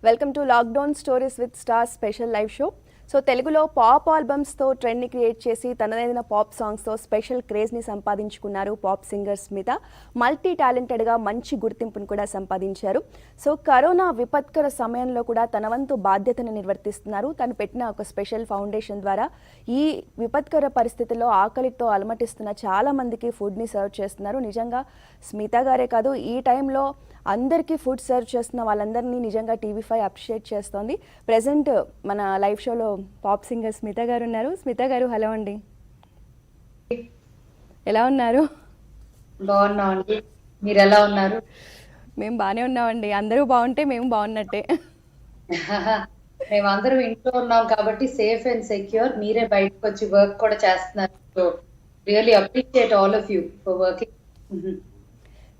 Welcome to lockdown stories with star special live show. So తెలుగులో pop ఆల్బమ్స్తో ట్రెండ్ని create చేసి తనదైన pop సాంగ్స్తో special క్రేజ్ని సంపాదించుకున్నారు pop singer Smitha. Multi టాలెంటెడ్గా మంచి గుర్తింపును కూడా సంపాదించారు. సో కరోనా విపత్కర సమయంలో కూడా తన వంతు బాధ్యతను నిర్వర్తిస్తున్నారు. తను పెట్టిన ఒక స్పెషల్ ఫౌండేషన్ ద్వారా ఈ విపత్కర పరిస్థితుల్లో ఆకలితో అలమటిస్తున్న చాలా మందికి ఫుడ్ని సర్వ్ చేస్తున్నారు. నిజంగా స్మిత గారే కాదు, ఈ టైంలో అందరికీ ఫుడ్ సర్వ్ చేస్తున్న వాళ్ళందరినీ నిజంగా టీవీ5 అప్రిషియేట్ చేస్తోంది. ప్రజెంట్ మన లైవ్ షోలో పాప్ సింగర్ స్మిత గారు ఉన్నారు. స్మిత గారు, హలో అండి, ఎలా ఉన్నారు? బాగున్నామండి, మీరు ఎలా ఉన్నారు? మేము బాగానే ఉన్నామండి. అందరూ బాగుంటే మేము బాగున్నట్టే. మేమందరం ఇంట్లో ఉన్నాం కాబట్టి సేఫ్ అండ్ సెక్యూర్. మీరే బయటకు వచ్చి వర్క్ కూడా చేస్తున్నారు. So really appreciate all of you for working.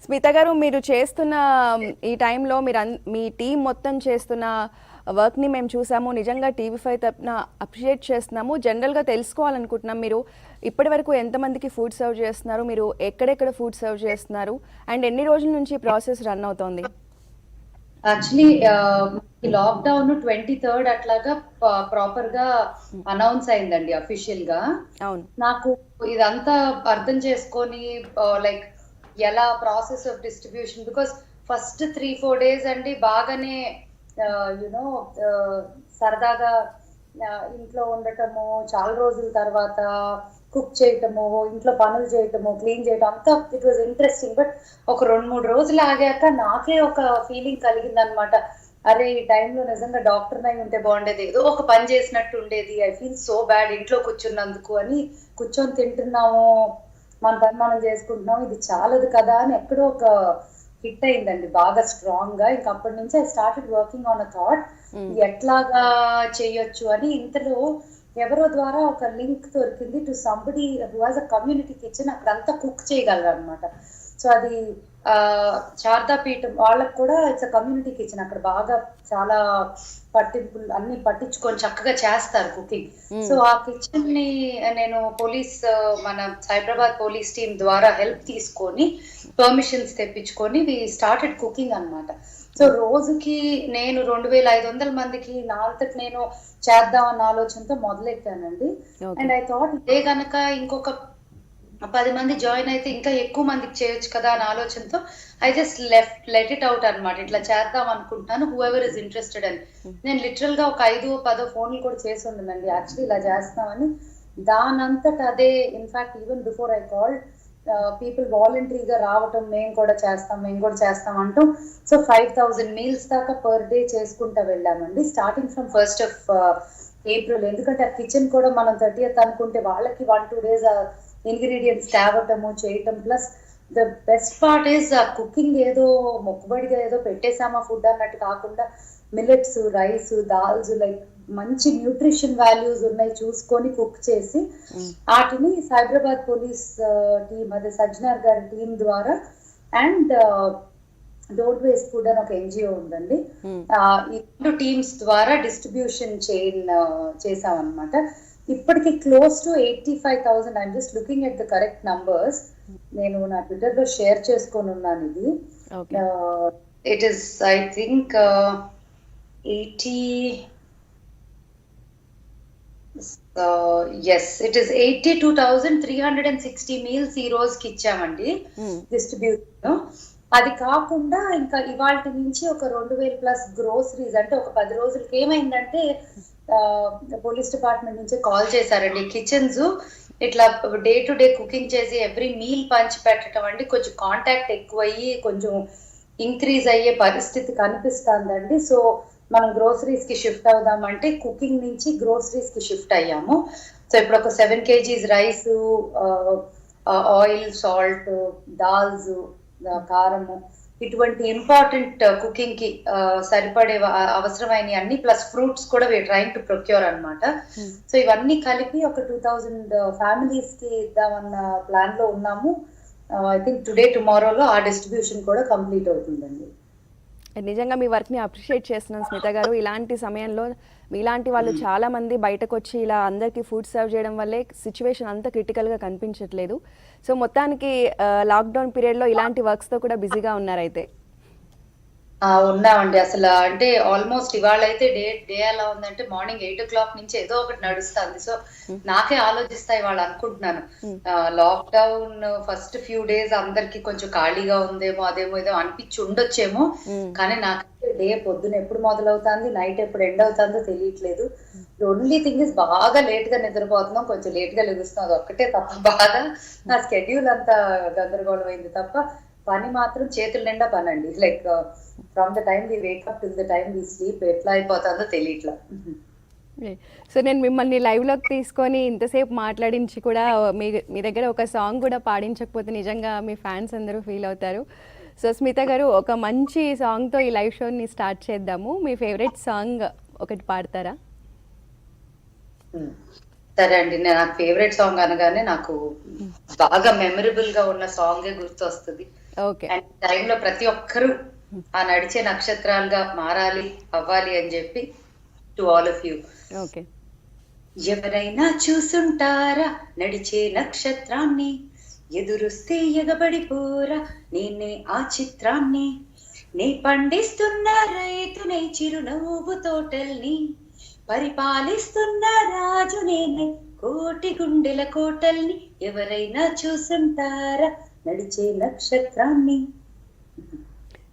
Smita garu, మీరు చేస్తున్న ఈ టైంలో మీ టీం మొత్తం చేస్తున్న వర్క్ని మేము చూసాము. నిజంగా టీవీ5 తరపున అప్రిషియేట్ చేస్తున్నాము. జనరల్గా తెలుసుకోవాలనుకుంటున్నాం, మీరు ఇప్పటి వరకు ఎంతమందికి ఫుడ్ సర్వ్ చేస్తున్నారు, మీరు ఎక్కడెక్కడ ఫుడ్ సర్వ్ చేస్తున్నారు, అండ్ ఎన్ని రోజుల నుంచి ప్రాసెస్ రన్ అవుతోంది? యాక్చువల్లీ లాక్డౌన్ 23rd అట్లాగా ప్రాపర్ గా అనౌన్స్ అయిందండి అఫీషియల్ గా. అవును, నాకు ఇదంతా అర్థం చేసుకొని లైక్ ఎలా process of distribution, because first 3-4 days అండి బాగానే యునో సరదాగా ఇంట్లో ఉండటము, చాలా రోజుల తర్వాత కుక్ చేయటము, ఇంట్లో పనులు చేయటము, క్లీన్ చేయటం అంతా ఇట్ వాజ్ ఇంట్రెస్టింగ్. బట్ ఒక 2-3 రోజులు ఆగాక నాకే ఒక ఫీలింగ్ కలిగింది అనమాట. అరే ఈ టైంలో నిజంగా డాక్టర్ అయి ఉంటే బాగుండేది, ఏదో ఒక పని చేసినట్టు ఉండేది. ఐ ఫీల్ సో బ్యాడ్ ఇంట్లో కూర్చున్నందుకు అని. కూర్చొని తింటున్నాము, మన పని మనం చేసుకుంటున్నాం, ఇది చాలదు కదా అని ఎక్కడో ఒక హిట్ అయిందండి బాగా స్ట్రాంగ్ గా. ఇంక అప్పటి నుంచి I started working on a thought ఎట్లాగా చేయొచ్చు అని. ఇంతలో ఎవరో ద్వారా ఒక లింక్ దొరికింది to somebody who has a community kitchen, అక్కడంతా కుక్ చేయగలరు అనమాట. సో అది శారదా పీఠం వాళ్ళకు కూడా ఇట్స్ కమ్యూనిటీ కిచెన్. అక్కడ బాగా చాలా పట్టింపులు అన్ని పట్టించుకొని చక్కగా చేస్తారు కుకింగ్. సో ఆ కిచెన్ ని నేను మన సైబరాబాద్ పోలీస్ టీం ద్వారా హెల్ప్ తీసుకొని పర్మిషన్స్ తెప్పించుకొని వి స్టార్టెడ్ కుకింగ్ అనమాట. సో రోజుకి నేను 2500 మందికి నా అంతటి నేను చేద్దామన్న ఆలోచనతో మొదలెట్టానండి. అండ్ ఐ థాట్ ఇదే గనక ఇంకొక 10 మంది జాయిన్ అయితే ఇంకా ఎక్కువ మందికి చేయొచ్చు కదా అని ఆలోచనతో I just let it out అనమాట. ఇట్లా చేద్దాం అనుకుంటున్నాను, హూ ఎవర్ ఇస్ ఇంట్రెస్టెడ్ అని. నేను లిటరల్ గా ఒక 5-10 ఫోన్లు కూడా చేసి ఉండండి యాక్చువల్లీ ఇలా చేస్తామని. దానంతట అదే in fact even before I called people వాలంటరీగా రావటం, మేము కూడా చేస్తాం అంటూ. సో 5000 మీల్స్ దాకా పర్ డే చేసుకుంటా వెళ్ళామండి, starting from 1st of April. ఎందుకంటే ఆ కిచెన్ కూడా మనం 30th అనుకుంటే వాళ్ళకి 1-2 days ఇంగ్రీడియంట్స్ తేవటము చేయటం. Plus the best part is ఆ కుకింగ్ ఏదో మొక్కుబడిగా ఏదో పెట్టేసామా ఫుడ్ అన్నట్టు కాకుండా మిల్లెట్స్, రైస్, దాల్స్, లైక్ మంచి న్యూట్రిషన్ వాల్యూస్ ఉన్నాయి చూసుకొని కుక్ చేసి వాటిని సైబరాబాద్ పోలీస్ టీం, అదే సజ్జనార్ గారి టీం ద్వారా అండ్ డోంట్ వేస్ట్ ఫుడ్ అని ఒక ఎన్జిఓ ఉందండి, ఈ 2 టీమ్స్ ద్వారా డిస్ట్రిబ్యూషన్ చేసామన్నమాట. ఇప్పటికి close to 85,000. I'm just looking at the correct numbers. నేను నా ట్విట్టర్ లో షేర్ చేసుకొని ఉన్నాను ఇది. It is I think 82,360 meals ఈ రోజుకి ఇచ్చామండి డిస్ట్రిబ్యూషన్. అది కాకుండా ఇంకా ఇవాళ నుంచి ఒక 2000+ గ్రోసరీస్. అంటే ఒక 10 రోజులకి ఏమైందంటే పోలీస్ డిపార్ట్మెంట్ నుంచి కాల్ చేశారండి. కిచెన్స్ ఇట్లా డే టు డే కుకింగ్ చేసి ఎవ్రీ మీల్ పంచి పెట్టడం అంటే కొంచెం కాంటాక్ట్ ఎక్కువయ్యి కొంచెం ఇంక్రీజ్ అయ్యే పరిస్థితి కనిపిస్తుందండి. సో మనం గ్రోసరీస్ కి షిఫ్ట్ అవుదామంటే కుకింగ్ నుంచి గ్రోసరీస్ కి షిఫ్ట్ అయ్యాము. సో ఇప్పుడు ఒక 7 kgs rice, oil, salt, dals, కారము, ఇటువంటి ఇంపార్టెంట్ కుకింగ్ కి సరిపడే అవసరమైన అన్ని ప్లస్ ఫ్రూట్స్ కూడా వీఆర్ ట్రైయింగ్ టు ప్రొక్యూర్ అనమాట. సో ఇవన్నీ కలిపి ఒక 2000 ఫ్యామిలీస్ కి ఇద్దామన్న ప్లాన్ లో ఉన్నాము. ఐ థింక్ టుడే టుమారోలో ఆ డిస్ట్రిబ్యూషన్ కూడా కంప్లీట్ అవుతుందండి. నిజంగా మీ వర్క్ని అప్రిషియేట్ చేస్తున్నాను స్మిత గారు. ఇలాంటి సమయంలో మీలాంటి వాళ్ళు చాలామంది బయటకు వచ్చి ఇలా అందరికీ ఫుడ్ సర్వ్ చేయడం వల్లే సిచ్యువేషన్ అంత క్రిటికల్గా కనిపించట్లేదు. సో మొత్తానికి లాక్డౌన్ పీరియడ్లో ఇలాంటి వర్క్స్తో కూడా బిజీగా ఉన్నారైతే. ఉన్నామండి. అసలు అంటే ఆల్మోస్ట్ ఇవాళ అయితే డే డే ఎలా ఉందంటే మార్నింగ్ 8:00 నుంచి ఏదో ఒకటి నడుస్తుంది. సో నాకే ఆలోచిస్తా ఇవాళ అనుకుంటున్నాను. లాక్‌డౌన్ ఫస్ట్ ఫ్యూ డేస్ అందరికి కొంచెం ఖాళీగా ఉందేమో, అదేమో ఏదో అనిపించి ఉండొచ్చేమో. కానీ నాకైతే డే పొద్దున ఎప్పుడు మొదలవుతుంది, నైట్ ఎప్పుడు ఎండ్ అవుతుందో తెలియట్లేదు. ఓన్లీ థింగ్ ఇస్ బాగా లేట్ గా నిద్రపోతున్నాం, కొంచెం లేట్ గా లెగుస్తున్నాం. అది ఒక్కటే తప్ప బాధ. నా స్కెడ్యూల్ అంతా గందరగోళం అయింది తప్ప పని మాత్రం చేతుల నిండా పనండి. Like from the time we wake up till the time we sleep ఎట్లా అయిపోతుందో తెలియట్లా. సో నేను మిమ్మల్ని లైవ్లోకి తీసుకొని ఇంతసేపు మాట్లాడించి కూడా మీ మీ దగ్గర ఒక సాంగ్ కూడా పాడించకపోతే నిజంగా మీ ఫ్యాన్స్ అందరూ ఫీల్ అవుతారు. సో స్మిత గారు, ఒక మంచి సాంగ్తో ఈ లైవ్ షోని స్టార్ట్ చేద్దాము. మీ ఫేవరెట్ సాంగ్ ఒకటి పాడతారా? సరే అండి, నాకు ఫేవరెట్ సాంగ్ అనగానే నాకు బాగా మెమరబుల్ గా ఉన్న సాంగే గుర్తొస్తుంది. ఓకే. అండ్ టైంలో ప్రతి ఒక్కరూ ఆ నడిచే నక్షత్రాలుగా మారాలి అవ్వాలి అని చెప్పి to all of you. Okay. ఎవరైనా చూసుంటారా నడిచే నక్షత్రాన్ని, ఎదురుస్తే ఎగబడిపోరా నేనే ఆ చిత్రాన్ని, నే పండిస్తున్న రైతునే చిరునవ్వు తోటల్ని, పరిపాలిస్తున్న రాజు నేనే కోటి గుండెల కోటల్ని, ఎవరైనా చూసుంటారా నడిచే నక్షత్రాన్ని.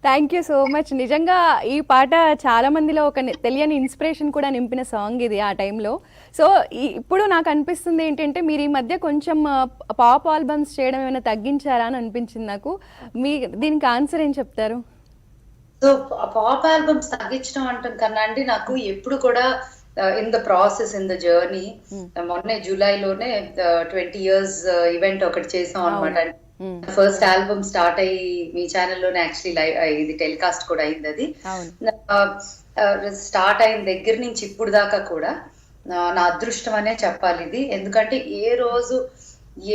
Thank you so much. నిజంగా ఈ పాట చాలా మందిలో ఒక తెలియని ఇన్స్పిరేషన్ కూడా నింపిన సాంగ్ ఇది ఆ టైంలో. సో ఇప్పుడు నాకు అనిపిస్తుంది ఏంటంటే మీరు ఈ మధ్య కొంచెం పాప్ ఆల్బమ్స్ చేయడం ఏమైనా తగ్గించారా అని అనిపించింది నాకు. మీ దీనికి ఆన్సర్ ఏం చెప్తారు? సో పాప్ ఆల్బమ్స్ తగ్గించడం అంటాం కన్నా అండి, నాకు ఎప్పుడు కూడా in the process in the journey, మొన్నే జూలైలోనే 20 years ఈవెంట్ ఒకటి చేసాం అనమాట. ఫస్ట్ ఆల్బమ్ స్టార్ట్ అయ్యి మీ ఛానల్లోనే యాక్చువల్లీ లైవ్ ఇది టెలికాస్ట్ కూడా అయింది. అది స్టార్ట్ అయిన దగ్గర నుంచి ఇప్పుడు దాకా కూడా నా అదృష్టం అనే చెప్పాలి ఇది. ఎందుకంటే ఏ రోజు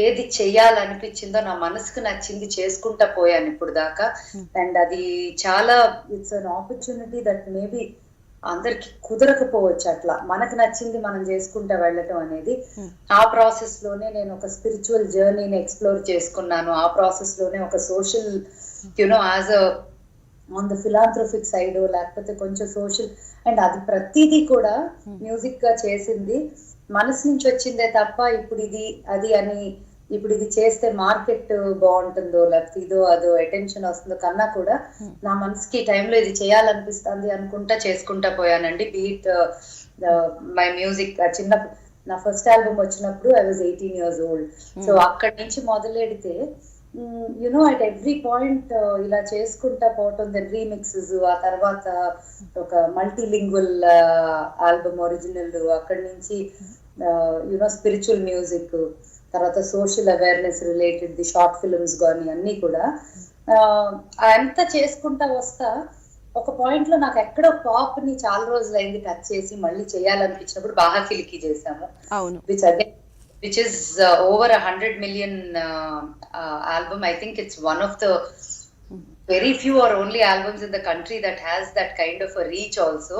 ఏది చెయ్యాలనిపించిందో నా మనసుకు నచ్చింది చేసుకుంటా పోయాను ఇప్పుడు దాకా. అండ్ అది చాలా it's an opportunity that maybe అందరికి కుదరకపోవచ్చు. అట్లా మనకు నచ్చింది మనం చేసుకుంటా వెళ్ళటం అనేది. ఆ ప్రాసెస్ లోనే నేను ఒక స్పిరిచువల్ జర్నీని ఎక్స్ప్లోర్ చేసుకున్నాను. ఆ ప్రాసెస్ లోనే ఒక social you know as on the philanthropic side, లేకపోతే కొంచెం సోషల్, అండ్ అది ప్రతిదీ కూడా మ్యూజిక్ గా చేసింది మనసు నుంచి వచ్చిందే తప్ప ఇప్పుడు ఇది అది అని ఇప్పుడు ఇది చేస్తే మార్కెట్ బాగుంటుందో లేకపోతే ఇదో అదో అటెన్షన్ వస్తుందో కన్నా కూడా నా మనసుకి టైంలో ఇది చేయాలనిపిస్తుంది అనుకుంటా చేసుకుంటా పోయానండి. బీట్ మై మ్యూజిక్ చిన్నప్పుడు నా ఫస్ట్ ఆల్బమ్ వచ్చినప్పుడు I was 18 years old. So అక్కడి నుంచి మొదలెడితే యునో అట్ ఎవ్రీ పాయింట్ ఇలా చేసుకుంటా పోవటం, దెన్ రీమిక్సెస్, ఆ తర్వాత ఒక మల్టీలింగ్వల్ ఆల్బమ్ ఒరిజినల్, అక్కడి నుంచి యునో స్పిరిచువల్ మ్యూజిక్, తర్వాత social awareness related the short films కానీ అన్ని కూడా అంతా చేసుకుంటా వస్తా. ఒక పాయింట్ లో నాకు ఎక్కడో పాప్ ని చాలా రోజులు అయింది టచ్ చేసి మళ్ళీ చేయాలనిపించినప్పుడు బాగా కిలికి చేశాము. which is over 100 million album. I think it's one of the very few or only albums in the country that has that kind of a reach also.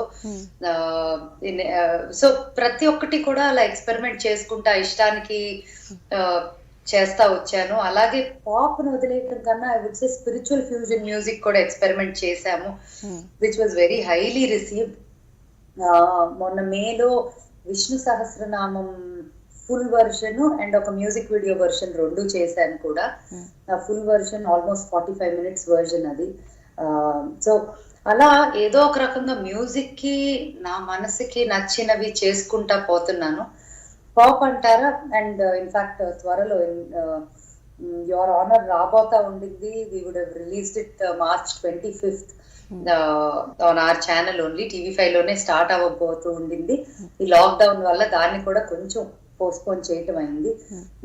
So ప్రతి ఒక్కటి కూడా అలా ఎక్స్పెరిమెంట్ చేసుకుంటా ఇష్టానికి చేస్తా వచ్చాను. అలాగే పాప్ ను వదిలేయటం కన్నా I would say spiritual fusion music కూడా ఎక్స్పెరిమెంట్ చేశాము, which was very highly received. మొన్న మేలో Vishnu Sahasranamam full version and ఒక మ్యూజిక్ వీడియో వర్షన్ రెండు చేశాను కూడా. Full version almost 45 minutes version అది. సో అలా ఏదో ఒక రకంగా మ్యూజిక్ కి నా మనసుకి నచ్చినవి చేసుకుంటా పోతున్నాను. పాప్ అంటారా, అండ్ ఇన్ఫాక్ట్ త్వరలో యువర్ ఆనర్ రాబోతా ఉండింది. We would have released it March 25th on our channel only. TV5 లోనే స్టార్ట్ అవ్వబోతూ ఉండింది. ఈ లాక్డౌన్ వల్ల దాన్ని కూడా కొంచెం పోస్ట్పోన్ చేయటం అయింది.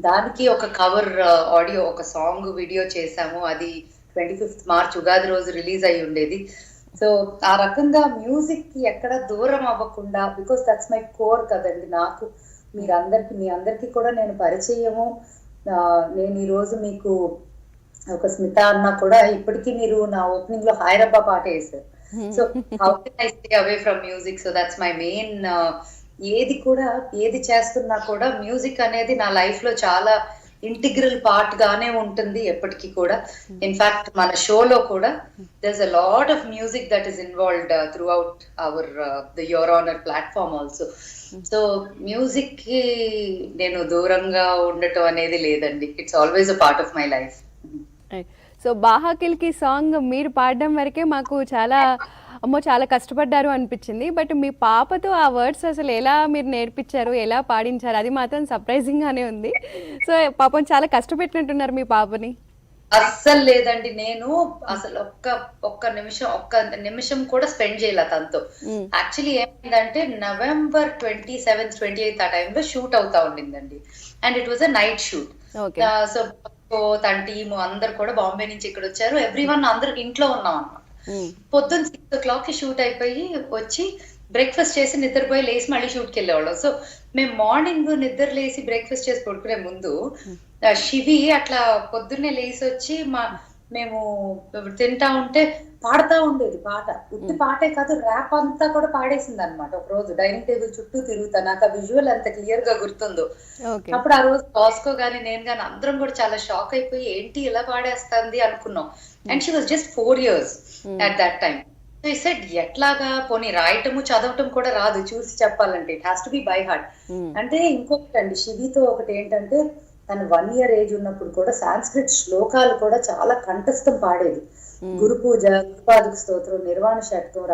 దానికి ఒక కవర్ ఆడియో, ఒక సాంగ్ వీడియో చేసాము. అది 25th March ఉగాది రోజు రిలీజ్ అయి ఉండేది. సో ఆ రకంగా మ్యూజిక్ కి ఎక్కడ దూరం అవ్వకుండా, బికాస్ దట్స్ మై కోర్ కదండి. నాకు మీ అందరికి కూడా నేను పరిచయము. నేను ఈ రోజు మీకు ఒక స్మిత అన్నా కూడా ఇప్పటికీ మీరు నా ఓపెనింగ్ లో హైరబ్బా పాట వేసారు. So how can I stay away from music? So that's my main. ఏది చేస్తున్నా కూడా మ్యూజిక్ అనేది నా లైఫ్ లో చాలా ఇంటిగ్రల్ పార్ట్ గానే ఉంటుంది ఎప్పటికీ కూడా. ఇన్ఫాక్ట్ మన షోలో కూడా there's a lot of music that is involved throughout our the Your Honor platform also. So music కి నేను దూరంగా ఉండటం అనేది లేదండి. It's always a part of my life. So బాహాకిల్కి సాంగ్ మీరు పాడడం వరకే మాకు చాలా అమ్మో చాలా కష్టపడ్డారు అనిపించింది. బట్ మీ పాపతో ఆ వర్డ్స్ అసలు ఎలా మీరు నేర్పించారు, ఎలా పాడించారు, అది మాత్రం సర్ప్రైజింగ్గానే ఉంది. సో పాపం చాలా కష్టపెట్టినట్టున్నారు మీ పాపని. అస్సలు లేదండి, నేను అసలు ఒక్క నిమిషం కూడా స్పెండ్ చేయలే తనతో. యాక్చువల్లీ ఏమైందంటే November 27th 28th ఆ టైంలో షూట్ అవుతా ఉండిందండి. And it was a night shoot. So తన టీము అందరు కూడా బాంబే నుంచి ఇక్కడ వచ్చారు. ఎవ్రీవన్ అందరికి ఇంట్లో ఉన్నాం అన్నమాట. పొద్దున్న 6 o'clock కి షూట్ అయిపోయి వచ్చి బ్రేక్ఫాస్ట్ చేసి నిద్రపోయి లేసి మళ్ళీ షూట్కి వెళ్ళేవాళ్ళం. సో మేము మార్నింగ్ నిద్ర లేసి బ్రేక్ఫాస్ట్ చేసి పడుకునే ముందు శివి అట్లా పొద్దున్నే లేసి వచ్చి మేము తింటా ఉంటే పాడుతా ఉండేది పాట. ఉత్తి పాటే కాదు, ర్యాప్ అంతా కూడా పాడేసింది అనమాట. ఒక రోజు డైనింగ్ టేబుల్ చుట్టూ తిరుగుతా, నాకు ఆ విజువల్ ఎంత క్లియర్ గా గుర్తుందో. అప్పుడు ఆ రోజు కాస్కో గానీ నేను గానీ అందరం కూడా చాలా షాక్ అయిపోయి ఏంటి ఇలా పాడేస్తుంది అనుకున్నాం. And she was just 4 years at that time. So ఈ సెడ్ ఎట్లాగా పోనీ రాయటము చదవటం కూడా రాదు, చూసి చెప్పాలంటే it has to be by heart. అంటే ఇంకొకటి అండి, శివితో ఒకటి ఏంటంటే తను 1 year ఏజ్ ఉన్నప్పుడు కూడా సాంస్క్రిట్ శ్లోకాలు కూడా చాలా కంఠస్థం పాడేది. గురు పూజ, గురుపాదుక స్తోత్రం, నిర్వాణ షట్కం,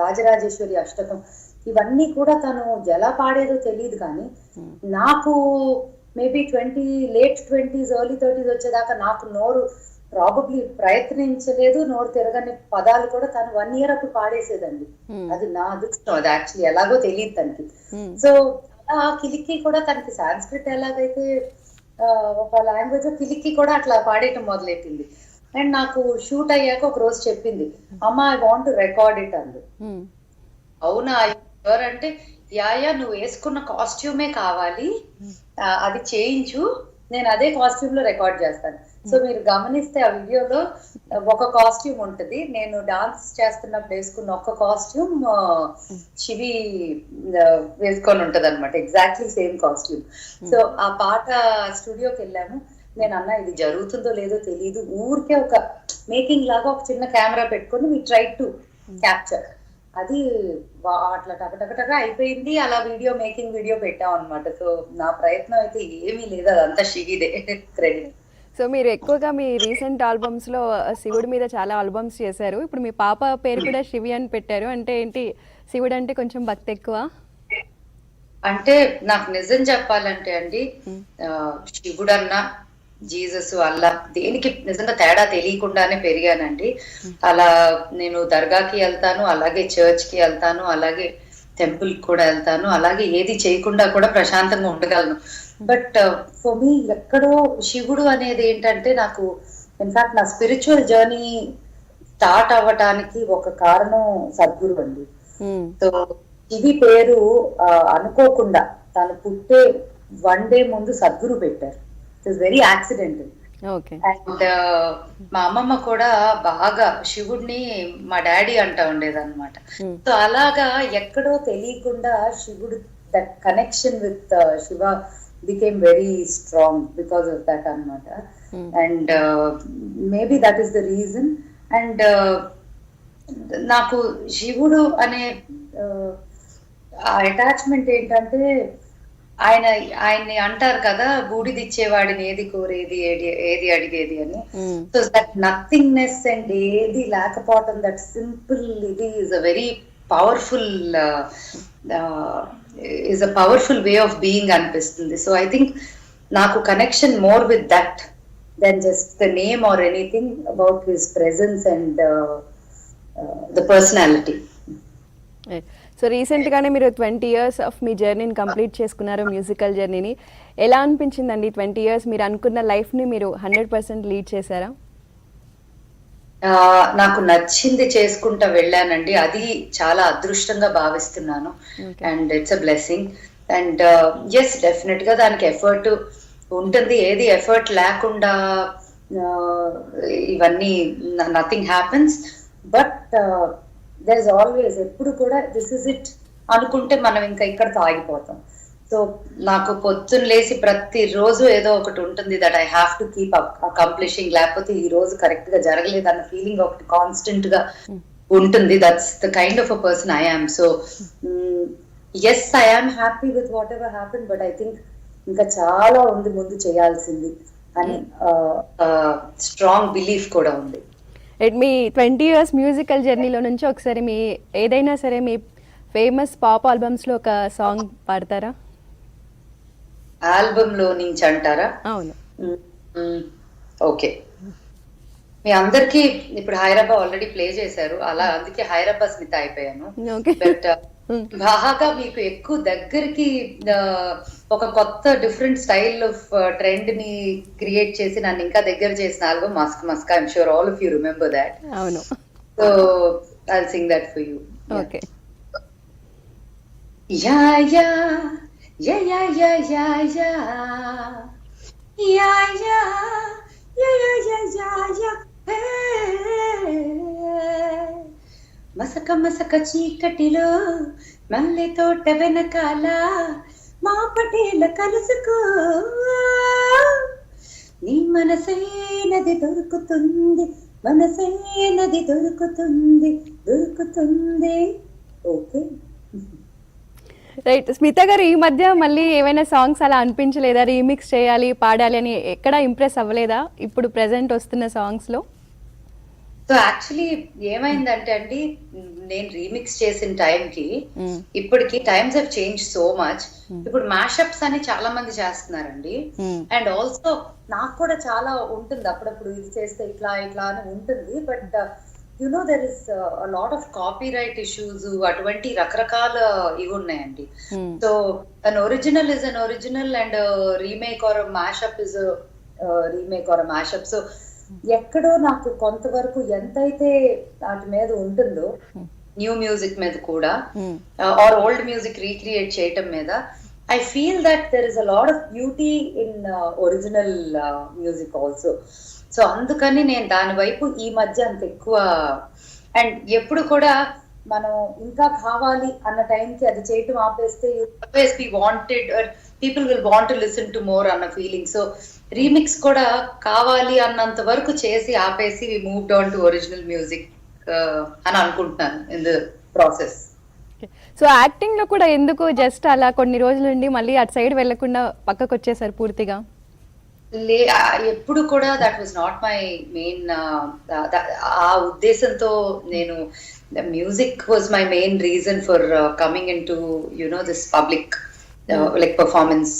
రాజరాజేశ్వరి అష్టకం, ఇవన్నీ కూడా తను ఎలా పాడేదో తెలియదు. కానీ నాకు maybe late 20s early 30s వచ్చేదాకా నాకు నోరు ప్రాబబ్లీ ప్రయత్నించలేదు, నోరు తిరగని పదాలు కూడా తను 1 year అప్పుడు పాడేసేదండి. అది నా అదృష్టం. అది యాక్చువల్లీ ఎలాగో తెలియదు తనకి. సో అలా కిలికి కూడా తనకి సాంస్క్రిట్ ఎలాగైతే ఒక లాంగ్వేజ్, కిలికి కూడా అట్లా పాడేయటం మొదలెట్టింది. అండ్ నాకు షూట్ అయ్యాక ఒక రోజు చెప్పింది, అమ్మ I want to record it అంది. అవునా ఎవరంటే యా నువ్వు వేసుకున్న కాస్ట్యూమే కావాలి, అది చేయించు, నేను అదే కాస్ట్యూమ్ లో రికార్డ్ చేస్తాను. సో మీరు గమనిస్తే ఆ వీడియోలో ఒక కాస్ట్యూమ్ ఉంటది, నేను డాన్స్ చేస్తున్నప్పుడు వేసుకున్న ఒక కాస్ట్యూమ్ శివి వేసుకొని ఉంటది అనమాట, ఎగ్జాక్ట్లీ సేమ్ కాస్ట్యూమ్. సో ఆ పాట స్టూడియోకి వెళ్ళాము. నేను అన్నా ఇది జరుగుతుందో లేదో తెలియదు, ఊరికే ఒక మేకింగ్ లాగా ఒక చిన్న కెమెరా పెట్టుకొని మీ ట్రై టు క్యాప్చర్, అది అట్లా టక అయిపోయింది. అలా మేకింగ్ వీడియో పెట్టాం అనమాట. సో నా ప్రయత్నం అయితే ఏమీ లేదు, అదంతా శివిదే క్రెడిట్. సో మీరు ఎక్కువగా మీ రీసెంట్ ఆల్బమ్స్లో శివుడి మీద చాలా ఆల్బమ్స్ చేశారు. ఇప్పుడు మీ పాప పేరు కూడా శివి అని పెట్టారు. అంటే ఏంటి, శివుడు అంటే కొంచెం భక్తి ఎక్కువ? అంటే నాకు నిజం చెప్పాలంటే అండి, శివుడన్నా జీసస్ అల్లా దేనికి నిజంగా తేడా తెలియకుండానే పెరిగానండి. అలా నేను దర్గాకి వెళ్తాను, అలాగే చర్చ్ కి వెళ్తాను, అలాగే టెంపుల్ కి కూడా వెళ్తాను, అలాగే ఏది చేయకుండా కూడా ప్రశాంతంగా ఉండగలను. బట్ ఫర్ మీ ఎక్కడో శివుడు అనేది ఏంటంటే, నాకు ఇన్ఫాక్ట్ నా స్పిరిచువల్ జర్నీ స్టార్ట్ అవ్వటానికి ఒక కారణం సద్గురు అండి. సో శివి పేరు అనుకోకుండా తను పుట్టే 1 day ముందు సద్గురు పెట్టారు. It was very accidental. And మా అమ్మమ్మ కూడా బాగా శివుడిని మా డాడీ అంటా ఉండేది అనమాట. సో అలాగా ఎక్కడో తెలియకుండా శివుడు, that connection with Shiva became very strong because of that అనమాట. And maybe that is the reason. And నాకు శివుడు అనే అటాచ్మెంట్ ఏంటంటే, ఆయన్ని అంటారు కదా, బూడిదిచ్చేవాడిని ఏది కోరేది ఏది అడిగేది అని. సో దట్ నథింగ్నెస్ అండ్ ఏది లేకపోవటం, దట్ సింపుల్ ఇది is a very powerful is a powerful way of being అనిపిస్తుంది. సో ఐ థింక్ నాకు connection more with that then just the name or anything about his presence and the personality. So రీసెంట్గానే మీరు 20 years of మీ జర్నీని complete చేసుకున్నారు, musical జర్నీని. ఎలా అనిపించిందండి 20 years? మీరు అనుకున్న లైఫ్ని మీరు 100% లీడ్ చేశారా? నాకు నచ్చింది చేసుకుంటా వెళ్ళానండి, అది చాలా అదృష్టంగా భావిస్తున్నాను. And it's a blessing. And yes, definite గా దానికి ఎఫర్ట్ ఉంటుంది. ఏది ఎఫర్ట్ లేకుండా ఇవన్నీ nothing happens. But there is always, ఎప్పుడు కూడా దిస్ ఇస్ ఇట్ అనుకుంటే మనం ఇంకా ఇక్కడతో ఆగిపోతాం. సో సో నాకు పొద్దున్న లేసి ప్రతిరోజు ఏదో ఒకటి ఉంటుంది that I have to keep accomplishing, లేకపోతే ఈ రోజు కరెక్ట్ గా జరగలేదు అన్న ఫీలింగ్ ఒకటి కాన్స్టెంట్ గా ఉంటుంది. That's the kind of a person I am. So yes, I am happy with whatever happen, but I think ఇంకా చాలా ఉంది ముందు చేయాల్సింది అని స్ట్రాంగ్ బిలీఫ్ కూడా ఉంది. మీ 20 years మ్యూజికల్ జర్నీలో నుంచి ఒకసారి మీ ఏదైనా సరే మీ ఫేమస్ పాప్ ఆల్బమ్స్లో ఒక సాంగ్ పాడతారా? ఆల్బమ్ లో నుంచి అంటారా? అవును. ఓకే, మీ అందరికి ఇప్పుడు హైదరాబాద్ ఆల్రెడీ ప్లే చేశారు, అలా అందుకే హైదరాబాద్ స్మిత అయిపోయాను. బట్ బాగా మీకు ఎక్కువ దగ్గరికి ఒక కొత్త డిఫరెంట్ స్టైల్ ఆఫ్ ట్రెండ్ ని క్రియేట్ చేసి నన్ను ఇంకా దగ్గర చేసిన ఆల్బమ్ మస్క్ మస్క్. I'm sure all of you remember that. అవును. So I'll sing that for you. Okay. యా యా యా యా యా యా యా యా యా యా యా యా యా మసక మసక చీకటిలో మల్లె తోట వెనకాల మా పటేల కలుసుకో, నీ మనసైనది దొరుకుతుంది, మనసైనది దొరుకుతుంది, దొరుకుతుంది. Okay right. స్మిత గారు ఈ మధ్య మళ్ళీ ఏమైనా సాంగ్స్ అలా అనిపించలేదా రీమిక్స్ చేయాలి పాడాలి అని? ఎక్కడ ఇంప్రెస్ అవ్వలేదా ఇప్పుడు ప్రెసెంట్ వస్తున్న సాంగ్స్ లో? సో యాక్చువల్లీ ఏమైందంటే అండి, నేను రీమిక్స్ చేసిన టైంకి ఇప్పటికి times have change so much. ఇప్పుడు మ్యాషప్స్ అని చాలా మంది చేస్తున్నారండి. అండ్ ఆల్సో నాకు కూడా చాలా ఉంటుంది అప్పుడప్పుడు, ఇది చేస్తే ఇట్లా ఇట్లా అని ఉంటుంది. But you know there is a lot of copyright issues, అటువంటి రకరకాల ఇవి ఉన్నాయండి. So an original is an original and remake or mashup is remake or mashup. So ఎక్కడో నాకు కొంతవరకు ఎంతైతే వాటి మీద ఉంటుందో, న్యూ మ్యూజిక్ మీద కూడా ఆర్ ఓల్డ్ మ్యూజిక్ రీక్రియేట్ చేయటం మీద, I feel that there is a lot of beauty in original music also. So అందుకని నేను దాని వైపు ఈ మధ్య అంత ఎక్కువ, అండ్ ఎప్పుడు కూడా మనం ఇంకా కావాలి అన్న టైంకి అది చేయటం ఆపేస్తే always be wanted or people will want to listen to more అన్న ఫీలింగ్. సో రీమిక్స్ కూడా కావాలి అన్నంత వరకు చేసి ఆపేసి we moved on to original music అని అనుకుంటున్నాను in the process. So acting లో కూడా ఎందుకు జస్ట్ అలా కొన్ని రోజుల నుండి మళ్ళీ అటు సైడ్ వెళ్లకుండా పక్కకు వచ్చేసారు పూర్తిగా? ఎప్పుడు కూడా that was not my main, ఆ ఉద్దేశంతో నేను, music was my main reason for coming in to you know this public like performance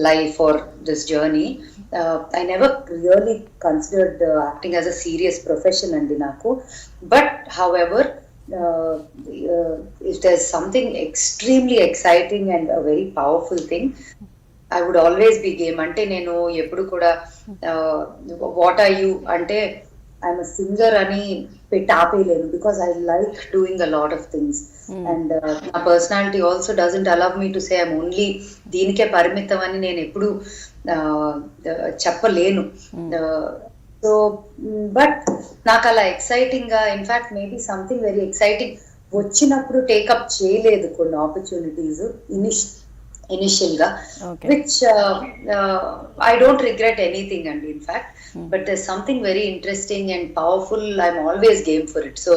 life or this journey. I never really considered acting as a serious profession andi naku, but however if there's something extremely exciting and a very powerful thing, I would always be game. Ante nenu eppudu kuda what are you ante I'm a singer ani petapelenu, because I like doing a lot of things. And my personality also doesn't allow me to say I'm only దీనికే పరిమితం అని నేను ఎప్పుడు చెప్పలేను. So but నాకు అలా exciting గా, in fact maybe something very exciting వచ్చినప్పుడు టేకప్ చేయలేదు కొన్ని ఆపర్చునిటీస్ ఇనిషియల్ గా, which I don't regret anything and in fact, but there's something very interesting and powerful, I'm always game for it. So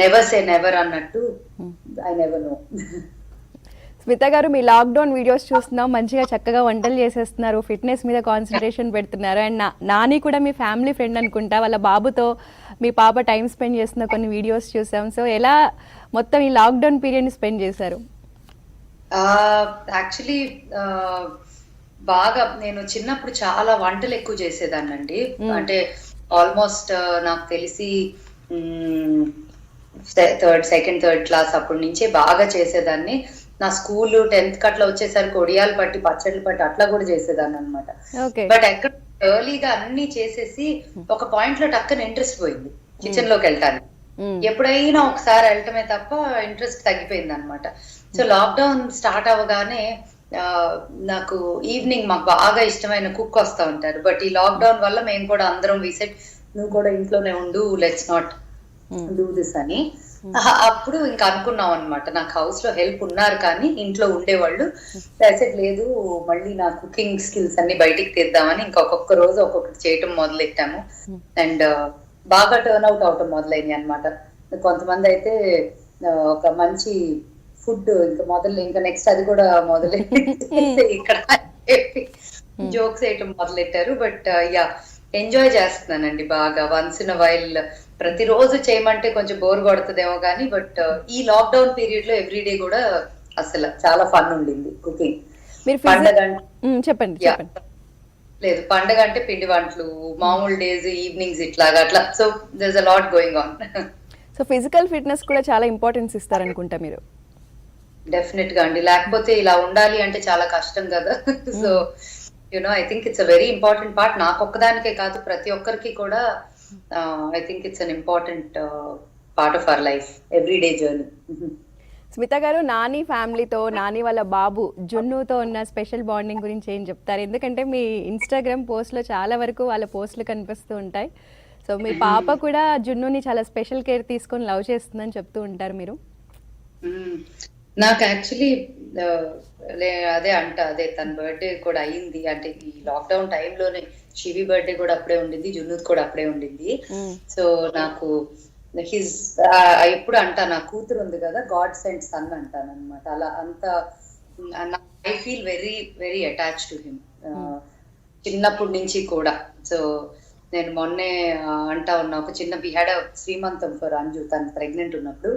never say never అన్నట్టు, I never know. Smitha గారు, మీ lockdown videos చూస్తున్నాం, మంచిగా చక్కగా వంటలు చేసేస్తున్నారు, fitness మీద concentration పెడుతున్నారు. And Nani కూడా మీ ఫ్యామిలీ ఫ్రెండ్ అనుకుంటా, వాళ్ళ బాబుతో మీ పాప టైం స్పెండ్ చేస్తున్న కొన్ని వీడియోస్ చూసాం. సో ఎలా మొత్తం ఈ లాక్డౌన్ పీరియడ్ని స్పెండ్ చేశారు? యాక్చువల్లీ బాగా నేను చిన్నప్పుడు చాలా వంటలు ఎక్కువ చేసేదాన్నండి. అంటే ఆల్మోస్ట్ నాకు తెలిసి సెకండ్ థర్డ్ క్లాస్ అప్పటి నుంచే బాగా చేసేదాన్ని. నా స్కూల్ 10th కట్లా వచ్చేసరికి ఒడియాలు పట్టి పచ్చళ్ళు పట్టి అట్లా కూడా చేసేదాన్ని అనమాట. బట్ ఎక్కడ ఎర్లీగా అన్ని చేసేసి ఒక పాయింట్ లో టక్కన ఇంట్రెస్ట్ పోయింది కిచెన్ లోకి వెళ్ళటానికి. ఎప్పుడైనా ఒకసారి వెళ్ళటమే తప్ప ఇంట్రెస్ట్ తగ్గిపోయింది అనమాట. సో లాక్డౌన్ స్టార్ట్ అవ్వగానే నాకు ఈవినింగ్ మాకు బాగా ఇష్టమైన కుక్ వస్తా ఉంటారు. బట్ ఈ లాక్డౌన్ వల్ల మేము కూడా అందరం విసెట్, నువ్వు కూడా ఇంట్లోనే ఉండు, లెట్స్ నాట్ డూ దిస్ అని. అప్పుడు ఇంకా అనుకున్నాం అనమాట, నాకు హౌస్ లో హెల్ప్ ఉన్నారు కానీ ఇంట్లో ఉండేవాళ్ళు. సెట్ లేదు, మళ్ళీ నా కుకింగ్ స్కిల్స్ అన్ని బయటికి తీద్దామని ఇంకా ఒక్కొక్క రోజు ఒక్కొక్కటి చేయటం మొదలెట్టాము. అండ్ బాగా టర్న్ అవుట్ అవటం మొదలైంది అనమాట. కొంతమంది అయితే ఒక మంచి ఫుడ్ ఇంకా నెక్స్ట్ అది కూడా మొదలెట్టి ఇక్కడ జోక్స్ వేయటం మొదలెట్టారు. బట్ యా, ఎంజాయ్ చేస్తున్నానండి బాగా. వన్స్ ఇన్ వైల్ ప్రతిరోజు చేయమంటే కొంచెం బోర్ కొడుతుందేమో కానీ, బట్ ఈ లాక్డౌన్ పీరియడ్ లో ఎవ్రీడే కూడా అసలు చాలా ఫన్ ఉండింది కుకింగ్. మీరు పండగ చెప్పండి యా లేదు, పండగ అంటే పిండి వంటలు, మామూలు డేస్ ఈవినింగ్స్ ఇట్లాగా అట్లా. So there is a lot going on. So physical fitness కూడా చాలా ఇంపార్టెన్స్ ఇస్తారనుకుంటా మీరు. డెఫినెట్ గా అండి, లేకపోతే ఇలా ఉండాలి అంటే చాలా కష్టం కదా. So I think it's a very important part. నాకు ఒక్కదానికే కాదు, ప్రతి ఒక్కరికి కూడా I think it's an important part of our life, everyday journey. Smitha గారు, నాని ఫ్యామిలీతో, నాని వాళ్ళ బాబు జున్నుతో ఉన్న స్పెషల్ బాండింగ్ గురించి ఏం చెప్తారు? ఎందుకంటే మీ ఇన్స్టాగ్రామ్ పోస్ట్లో చాలా వరకు వాళ్ళ పోస్టులు కనిపిస్తూ ఉంటాయి. సో మీ పాప కూడా జున్నుని చాలా స్పెషల్ కేర్ తీసుకొని లవ్ చేస్తుందని చెప్తూ ఉంటారు మీరు. నాకు యాక్చువల్లీ అదే తన బర్త్డే కూడా అయ్యింది. అంటే ఈ లాక్డౌన్ టైంలోనే శివి బర్త్డే కూడా అప్పుడే ఉండింది, జున్నుది కూడా అప్పుడే ఉండింది. సో నాకు ఎప్పుడు అంటా, నా కూతురు ఉంది కదా, గాడ్ సెంట్ సన్ అంటాను అనమాట. అలా అంత I feel very very attach to him చిన్నప్పటి నుంచి కూడా. సో నేను మొన్నే అంటా ఉన్నా, ఒక చిన్న వి హ్యాడ్ శ్రీమంతం ఫర్ అంజు, తను ప్రెగ్నెంట్ ఉన్నప్పుడు.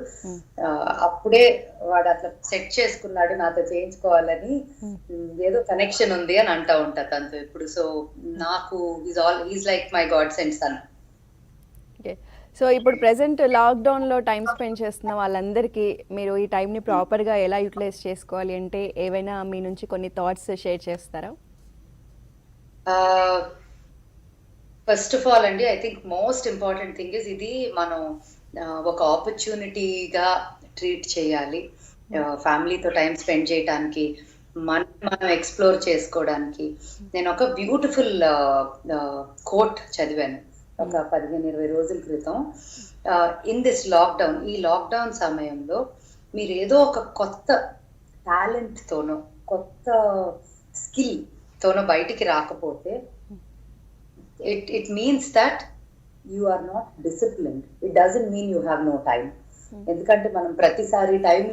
అప్పుడే వాడు అట్లా సెట్ చేసుకున్నాడు నాతో చేయించుకోవాలని, ఏదో కనెక్షన్ ఉంది అని అంటా ఉంటా తనతో ఎప్పుడు. సో నాకు is like my God sent son. So ఇప్పుడు ప్రెసెంట్ లాక్డౌన్లో టైం స్పెండ్ చేస్తున్న వాళ్ళందరికీ మీరు ఈ టైంని ప్రాపర్గా ఎలా యూటిలైజ్ చేసుకోవాలి అంటే ఏవైనా మీ నుంచి కొన్ని థాట్స్ షేర్ చేస్తారా? ఫస్ట్ ఆఫ్ ఆల్ అండి, I think most important thing is, ఇది మనం ఒక ఆపర్చునిటీగా ట్రీట్ చేయాలి. ఫ్యామిలీతో టైం స్పెండ్ చేయడానికి, మనం ఎక్స్ప్లోర్ చేసుకోవడానికి. నేను ఒక బ్యూటిఫుల్ కోట్ చదివాను ఒక 15-20 రోజుల క్రితం. ఇన్ దిస్ లాక్డౌన్, ఈ లాక్డౌన్ సమయంలో మీరు ఏదో ఒక కొత్త టాలెంట్ తోనో కొత్త స్కిల్ తోనో బయటికి రాకపోతే, it means that you are not disciplined. It doesn't mean you have no time. ఎందుకంటే మనం ప్రతిసారి టైం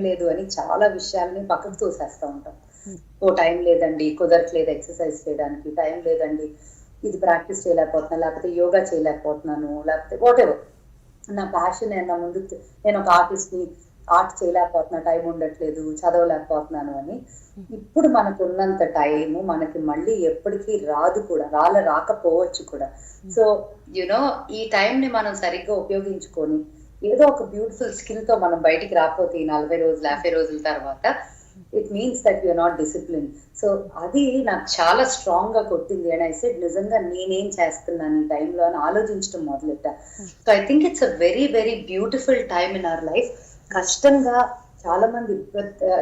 లేదు అని చాలా విషయాల్ని పక్కకు తోసేస్తూ ఉంటాం. టైం లేదండి, కుదరట్లేదు ఎక్సర్సైజ్ చేయడానికి, టైం లేదండి ఇది ప్రాక్టీస్ చేయలేకపోతున్నా, లేకపోతే యోగా చేయలేకపోతున్నాను, లేకపోతే వాట్ ఎవర్ నా ప్యాషన్, నేను ఒక ఆర్టిస్ట్ని, ఆర్ట్ చేయలేకపోతున్నా, టైం ఉండట్లేదు, చదవలేకపోతున్నాను అని. ఇప్పుడు మనకు ఉన్నంత టైము మనకి మళ్ళీ ఎప్పటికీ రాదు కూడా, రాకపోవచ్చు కూడా. సో ఈ టైంని మనం సరిగ్గా ఉపయోగించుకొని ఏదో ఒక బ్యూటిఫుల్ స్కిల్ తో మనం బయటికి రాకపోతే ఈ 40 రోజులు 50 రోజుల తర్వాత, it means that you're not discipline. So అది నాకు చాలా స్ట్రాంగ్ గా కొట్టింది. అండ్ ఐ సెడ్, నిజంగా నేనేం చేస్తున్నాను ఈ టైంలో అని ఆలోచించడం మొదలెట్టా. So I think it's a very very beautiful time in our life. కష్టంగా చాలా మంది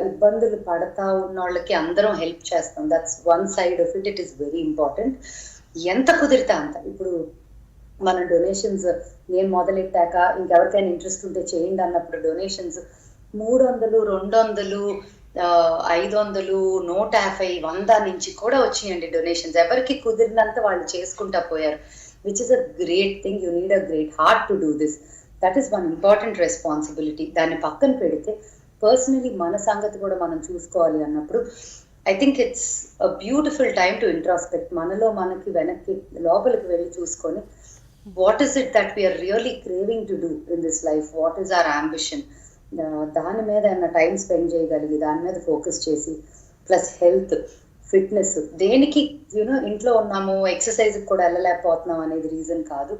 ఇబ్బందులు పడతా ఉన్న వాళ్ళకి అందరం హెల్ప్ చేస్తాం. That's one side of it. It is very important. ఎంత కుదిరితే అంత. ఇప్పుడు మన డొనేషన్స్ నేను మొదలెట్టాక ఇంకెవరికైనా ఇంట్రెస్ట్ ఉంటే చేయండి అన్నప్పుడు డొనేషన్స్ 300, 200, 500, 150, 100 నుంచి కూడా వచ్చినాయండి డొనేషన్స్. ఎవరికి కుదిరినంత వాళ్ళు చేసుకుంటా పోయారు, which is a great thing. You need a great heart to do this. That is one important responsibility. దాన్ని పక్కన పెడితే పర్సనలీ మన సంగతి కూడా మనం చూసుకోవాలి అన్నప్పుడు I think it's a beautiful time to introspect. మనలో మనకి వెనక్కి లోపలికి వెళ్ళి చూసుకొని, what is it that we're really craving to do in this life, what is our ambition, దాని మీద ఏమన్నా టైం స్పెండ్ చేయగలిగి దాని మీద ఫోకస్ చేసి, ప్లస్ హెల్త్, ఫిట్నెస్. దేనికి ఇంట్లో ఉన్నాము, ఎక్సర్సైజ్ కూడా వెళ్ళలేకపోతున్నాం అనేది రీజన్ కాదు.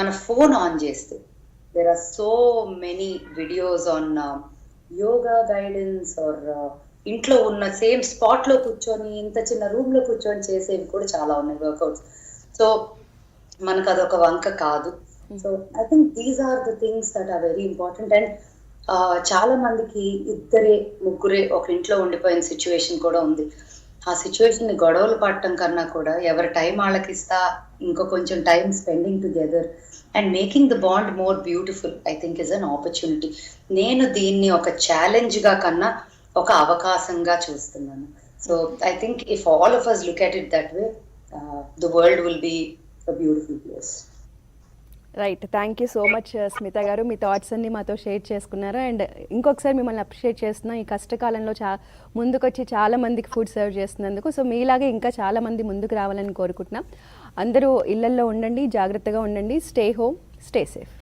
మన ఫోన్ ఆన్ చేస్తే there are so many videos on yoga guidance or ఇంట్లో ఉన్న సేమ్ స్పాట్ లో కూర్చొని, ఇంత చిన్న రూమ్ లో కూర్చొని చేసేవి కూడా చాలా ఉన్నాయి వర్కౌట్స్. సో మనకు అదొక వంక కాదు. So I think these are the things that are very important. And చాలా మందికి 2, 3 ఒక ఇంట్లో ఉండిపోయిన సిచ్యువేషన్ కూడా ఉంది. ఆ సిచ్యువేషన్ ని గొడవలు పడటం కన్నా కూడా ఎవరి టైం వాళ్ళకి ఇస్తా, ఇంకో కొంచెం time spending together, and making the bond more beautiful I think is an opportunity. నేను దీన్ని ఒక ఛాలెంజ్ గా కన్నా ఒక అవకాశంగా చూస్తున్నాను. So I think if all of us look at it that way, the world will be a beautiful place. Right, thank you so much Smitha గారు, మీ థాట్స్ అన్ని మాతో షేర్ చేసుకున్నారు. అండ్ ఇంకొకసారి మిమ్మల్ని అప్రిషియేట్ చేస్తున్నాం, ఈ కష్టకాలంలో ముందుకొచ్చి చాలా మందికి ఫుడ్ సర్వ్ చేస్తున్నందుకు. సో మీలాగే ఇంకా చాలా మంది ముందుకు రావాలని కోరుకుంటున్నాం. అందరూ ఇళ్లల్లో ఉండండి, జాగ్రత్తగా ఉండండి, స్టే హోమ్, స్టే సేఫ్.